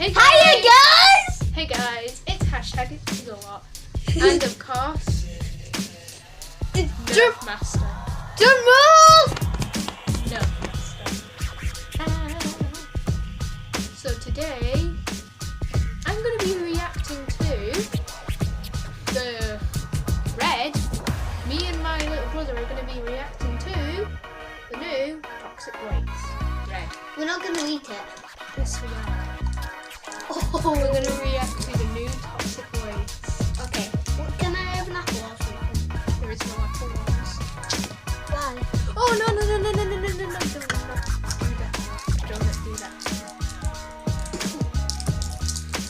Hiya guys! Hey guys, it's hashtag it's a lot. And of course, Nerf Master. Drum roll! Nerf Master. So today, I'm going to be reacting to the Red. Me and my little brother are going to be reacting to the new Toxic Waste. Red. We're not going to eat it. Yes, we are. Oh, We're going to react to the new Toxic Waste. okay. Well, can I have an apple or something? There is no apple ones. Why? Oh, no. Don't do that.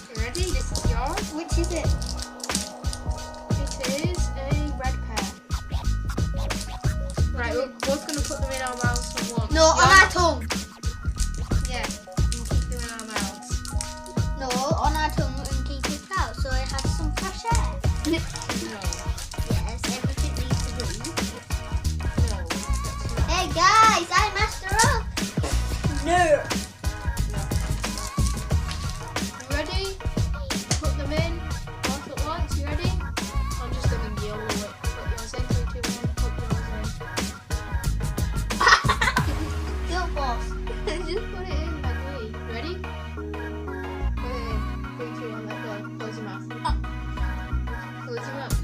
You ready? This is yours. Which is it? It is a red pear. Right, we're both going to put them in our mouths at once. No, on our tongue. Yeah, we'll keep them in our mouths. No, on our tongue and keep it out so it has some fresh air. No. Yes, everything needs to be. No. That's not. Hey guys, I master up. No. You ready? Put them in. Both at once. You ready? I'm just going to yell it. Put yours in. 3, 2, 1. Put yours in. Go boss. Just put it in like me. You ready? Put it in. 3, 2, 1. Let go. Close your mouth. Close your mouth.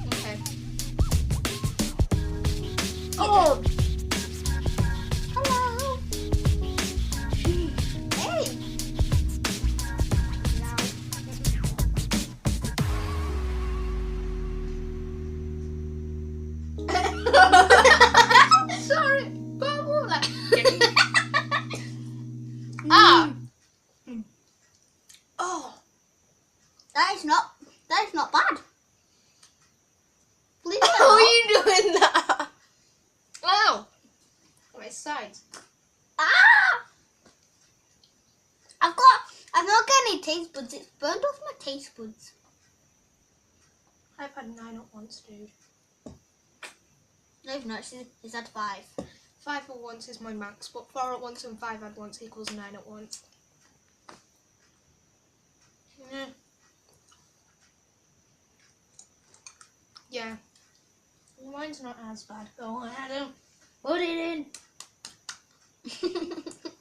Okay. Oh. Hello. Hey. Sorry. Bubble. Like. Ah. Oh. That is not bad. Believe it or How are not. you doing that? Ow. My sides. Ah! I've not got any taste buds. It's burned off my taste buds. I've had 9 at once, dude. No, it's not. It's at 5. 5 at once is my max, but 4 at once and 5 at once equals 9 at once. Yeah. Mine's not as bad. Go on, Adam. Put it in.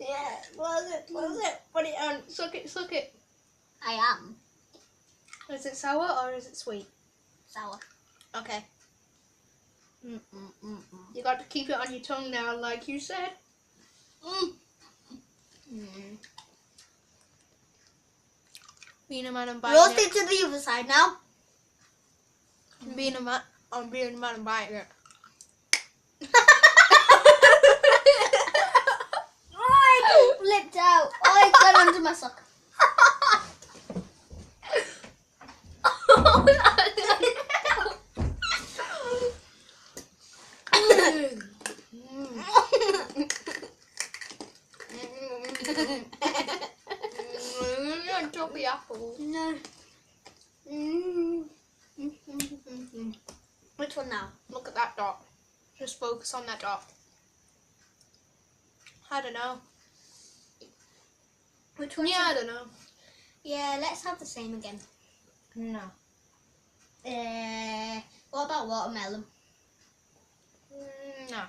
Yeah. Close it. Put it on. Suck it. I am Is it sour or is it sweet? sour. Okay. You got to keep it on your tongue now, like you said. Being a man and biting Roast it. it to the other side now. Being a man and biting it. Oh, it flipped out. Oh, it got onto my sock. Drop the apple. No. Which one now? Look at that dot. Just focus on that dot. I don't know. Which one? Yeah, I don't know. Yeah, let's have the same again. No. What about watermelon? No.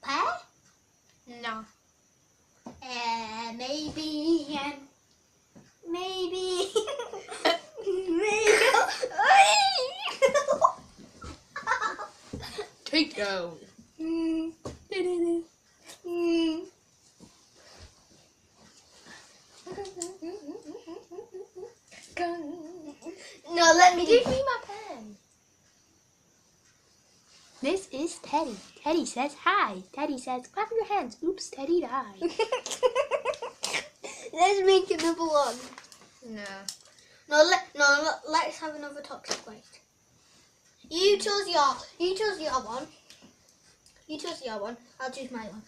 Pear? No. Maybe. Maybe. Take down. No, let me Give me my pen. This is Teddy. Teddy says hi. Teddy says, clap your hands. Oops, Teddy died. Let's make another one. No. Let's have another toxic waste. You chose your one. You chose your one. I'll choose my one.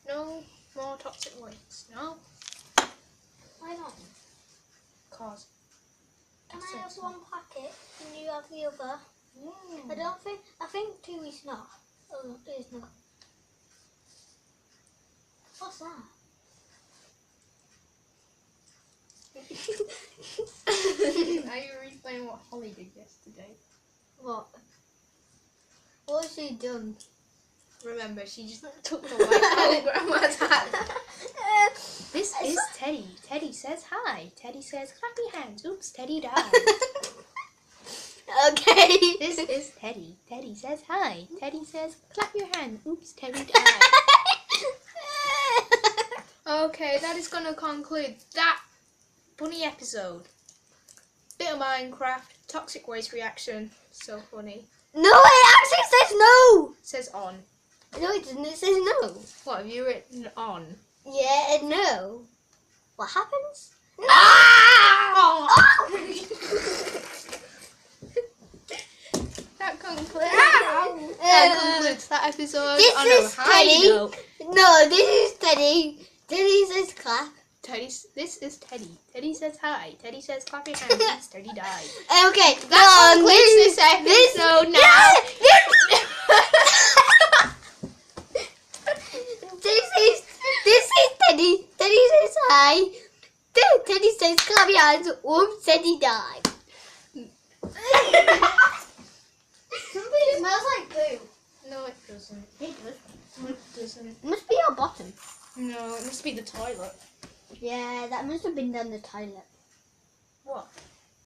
No more toxic waste. No. Why not? Cause. Can I have one packet and you have the other? I think 2 is not. Oh, it is not. What's that? Are you replaying what Holly did yesterday? What? What has she done? Remember, she just took the white grandma's hand. This is Teddy. Teddy says hi. Teddy says, clap your hands. Oops, Teddy died. Okay. This is Teddy. Teddy says hi. Teddy says, clap your hands. Oops, Teddy died. Okay, that is going to conclude that funny episode. Bit of Minecraft, toxic waste reaction. So funny. No, it actually says no. It says on. No, it doesn't. It says no. What have you written on? Yeah, and no. What happens? No! That concludes that episode This on is a high Teddy. note. No, this is Teddy. Teddy says clap. This is Teddy. Teddy says hi. Teddy says clap your hands. Oops, Teddy died. Okay, That concludes this episode now. This is Teddy. Teddy says hi. Teddy says clap your hands. Oops, Teddy died. Something smells like poo. No, it doesn't. It does. It doesn't. It must be our bottom. No, it must be the toilet. Yeah, that must have been down the toilet. What?